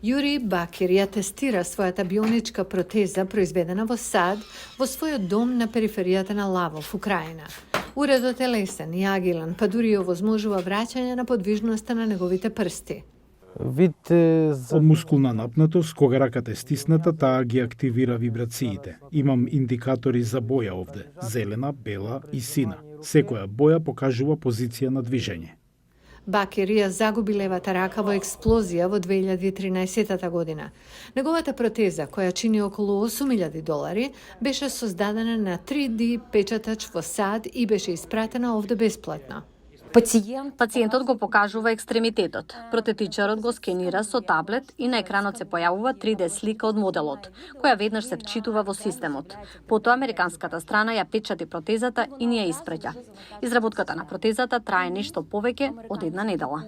Јури Бакир ја тестира својата бионичка протеза произведена во САД во својот дом на периферијата на Лавов, Украина. Уредот е лесен и агилен, па дури и овозможува враќање на подвижноста на неговите прсти. Од мускулна напнатост, кога раката е стисната, таа ги активира вибрациите. Имам индикатори за боја овде, зелена, бела и сина. Секоја боја покажува позиција на движење. Бакир ја загуби левата рака во експлозија во 2013 година. Неговата протеза, која чини околу $8,000, беше создадена на 3D печатач во САД и беше испратена овде бесплатно. Пациентот го покажува екстремитетот. Протетичарот го скенира со таблет и на екранот се појавува 3D слика од моделот, која веднаш се вчитува во системот. Потоа американската страна ја печати протезата и ни ја испраќа. Изработката на протезата трае нешто повеќе од една недела.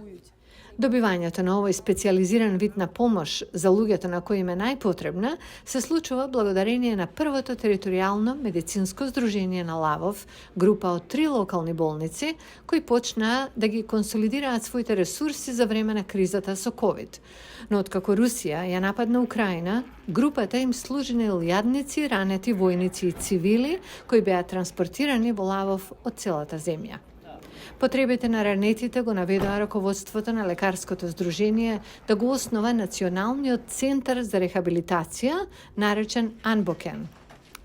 Добивањето на овој специјализиран вид на помош за луѓето на кои им е најпотребна се случува благодарение на првото територијално медицинско здружение на Лавов, група од 3 локални болници, кои почнаа да ги консолидираат своите ресурси за време на кризата со COVID. Но откако Русија ја нападна Украина, групата им служи на илјадници, ранети војници и цивили кои беа транспортирани во Лавов од целата земја. Потребите на ранетите го наведоа раководството на лекарското здружение да го основа Националниот центар за рехабилитација, наречен Анбокен.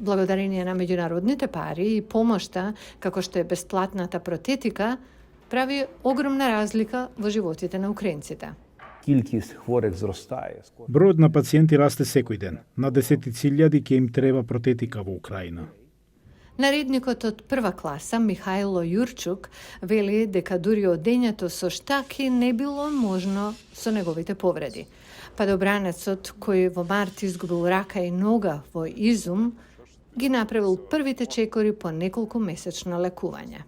Благодарение на меѓународните пари и помошта, како што е бесплатната протетика, прави огромна разлика во животите на украинците. Бројот на пациенти расте секој ден. На десетици илјади ќе им треба протетика во Украина. Наредникот од прва класа, Михајло Јурчук, вели дека дури одењето со штаки не било можно со неговите повреди. Падобранецот, кој во март изгубил рака и нога во Изум, ги направил првите чекори по неколку месечно лекување.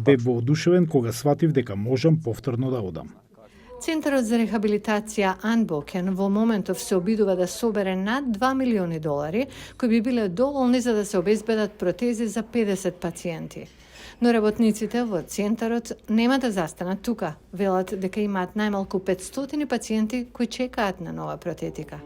Бе воодушевен кога сватив дека можам повторно да одам. Центарот за рехабилитација Анбокен во моментов се обидува да собере над $2 милиони, кои би биле доволни за да се обезбедат протези за 50 пациенти. Но работниците во центарот нема да застанат тука. Велат дека имаат најмалку 500 пациенти кои чекаат на нова протетика.